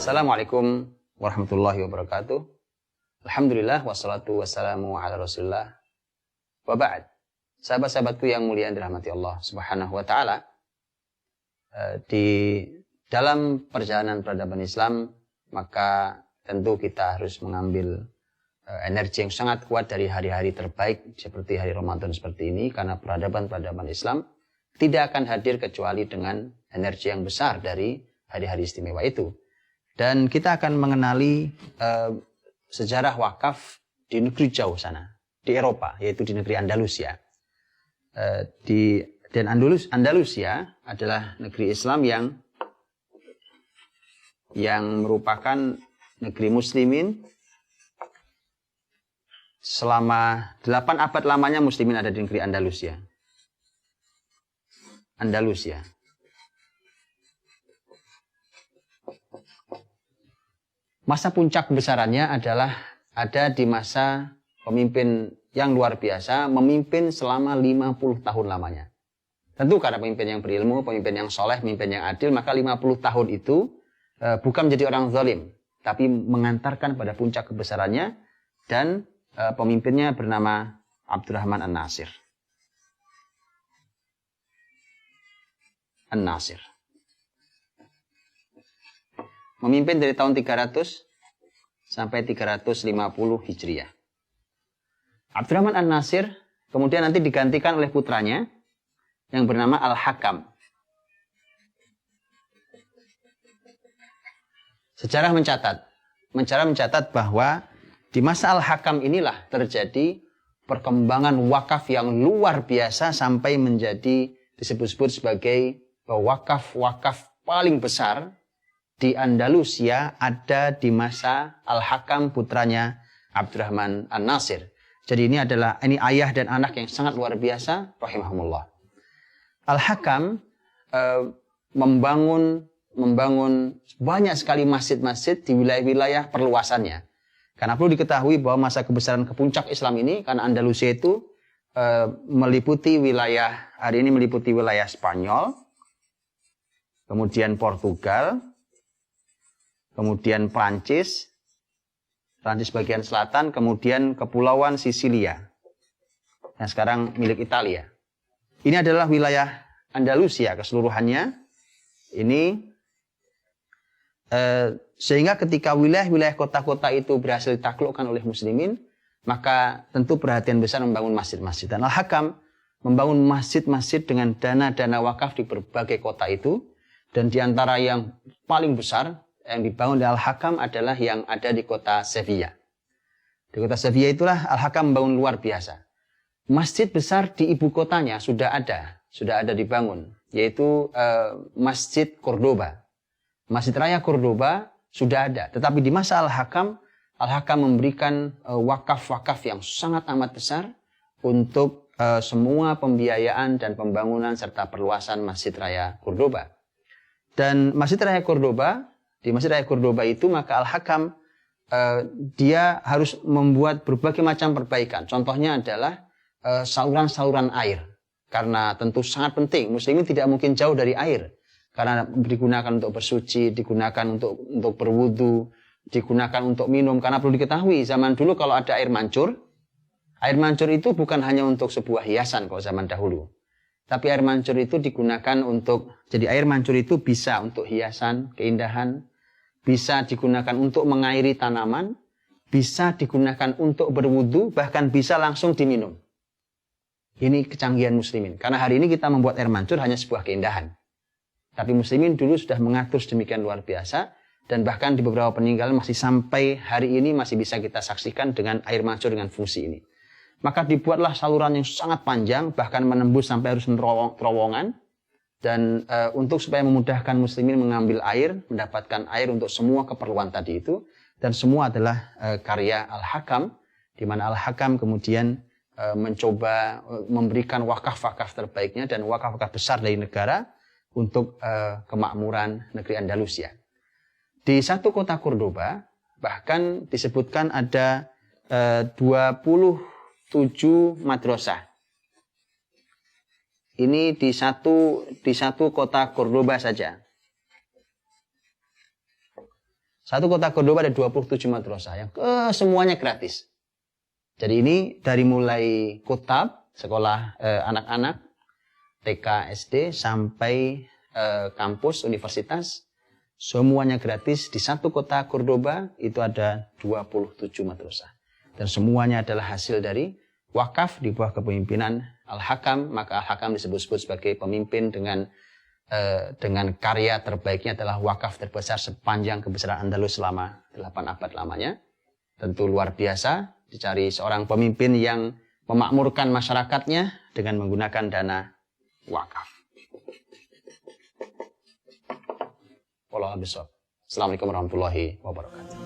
Assalamualaikum warahmatullahi wabarakatuh. Alhamdulillah wassalatu wassalamu ala rasulillah. Wa ba'd. Sahabat-sahabatku yang mulia dirahmati Allah subhanahu wa ta'ala. Di dalam perjalanan peradaban Islam, maka tentu kita harus mengambil energi yang sangat kuat dari hari-hari terbaik seperti hari Ramadan seperti ini, karena peradaban-peradaban Islam tidak akan hadir kecuali dengan energi yang besar dari hari-hari istimewa itu. Dan kita akan mengenali sejarah wakaf di negeri jauh sana, di Eropa, yaitu di negeri Andalusia. Dan Andalusia adalah negeri Islam yang merupakan negeri muslimin. Selama 8 abad lamanya muslimin ada di negeri Andalusia. Masa puncak kebesarannya adalah ada di masa pemimpin yang luar biasa, memimpin selama 50 tahun lamanya. Tentu karena pemimpin yang berilmu, pemimpin yang soleh, pemimpin yang adil, maka 50 tahun itu bukan menjadi orang zalim, tapi mengantarkan pada puncak kebesarannya, dan pemimpinnya bernama Abdurrahman An-Nasir. Memimpin dari tahun 300 sampai 350 Hijriah. Abdurrahman An-Nasir kemudian nanti digantikan oleh putranya yang bernama Al-Hakam. Sejarah mencatat bahwa di masa Al-Hakam inilah terjadi perkembangan wakaf yang luar biasa sampai menjadi disebut-sebut sebagai wakaf paling besar di Andalusia ada di masa Al-Hakam putranya Abdurrahman An-Nasir. Jadi ini ayah dan anak yang sangat luar biasa, rahimahumullah. Al-Hakam membangun banyak sekali masjid-masjid di wilayah-wilayah perluasannya. Karena perlu diketahui bahwa masa kebesaran ke puncak Islam ini, karena Andalusia itu meliputi wilayah Spanyol, kemudian Portugal, kemudian Prancis bagian selatan, kemudian Kepulauan Sisilia yang sekarang milik Italia. Ini adalah wilayah Andalusia keseluruhannya. Sehingga ketika wilayah-wilayah kota-kota itu berhasil ditaklukkan oleh muslimin, maka tentu perhatian besar membangun masjid-masjid. Dan Al-Hakam membangun masjid-masjid dengan dana-dana wakaf di berbagai kota itu. Dan di antara yang paling besar yang dibangun oleh Al-Hakam adalah yang ada di kota Sevilla. Di kota Sevilla itulah Al-Hakam membangun luar biasa. Masjid besar di ibu kotanya sudah ada dibangun, yaitu Masjid Cordoba. Masjid Raya Cordoba sudah ada, tetapi di masa Al-Hakam memberikan wakaf-wakaf yang sangat amat besar untuk semua pembiayaan dan pembangunan serta perluasan Masjid Raya Cordoba. Dan Masjid Raya Cordoba, di Masjid Raya Cordoba itu maka Al-Hakam dia harus membuat berbagai macam perbaikan. Contohnya adalah saluran-saluran air. Karena tentu sangat penting, muslimin tidak mungkin jauh dari air. Karena digunakan untuk bersuci, digunakan untuk berwudu, digunakan untuk minum. Karena perlu diketahui, zaman dulu kalau ada air mancur itu bukan hanya untuk sebuah hiasan kalau zaman dahulu. Tapi air mancur itu digunakan jadi air mancur itu bisa untuk hiasan, keindahan, bisa digunakan untuk mengairi tanaman, bisa digunakan untuk berwudu, bahkan bisa langsung diminum. Ini kecanggihan muslimin. Karena hari ini kita membuat air mancur hanya sebuah keindahan. Tapi muslimin dulu sudah mengatur sedemikian luar biasa, dan bahkan di beberapa peninggalan masih sampai hari ini masih bisa kita saksikan dengan air mancur dengan fungsi ini. Maka dibuatlah saluran yang sangat panjang, bahkan menembus sampai harus terowongan. Dan supaya memudahkan muslimin mengambil air, mendapatkan air untuk semua keperluan tadi itu. Dan semua adalah karya Al-Hakam, di mana Al-Hakam kemudian mencoba memberikan wakaf-wakaf terbaiknya dan wakaf-wakaf besar dari negara untuk kemakmuran negeri Andalusia. Di satu kota Cordoba, bahkan disebutkan ada 27 madrasah. Ini di satu kota Cordoba saja. Satu kota Cordoba ada 27 madrasah yang semuanya gratis. Jadi ini dari mulai kotab, sekolah anak-anak, TK, SD, sampai kampus, universitas, semuanya gratis. Di satu kota Cordoba itu ada 27 madrasah. Dan semuanya adalah hasil dari wakaf di bawah kepemimpinan Al-Hakam. Maka Al-Hakam disebut-sebut sebagai pemimpin dengan karya terbaiknya adalah wakaf terbesar sepanjang kebesaran Andalus selama 8 abad lamanya. Tentu luar biasa dicari seorang pemimpin yang memakmurkan masyarakatnya dengan menggunakan dana wakaf. Wallahu a'lam bishawab. Assalamualaikum warahmatullahi wabarakatuh.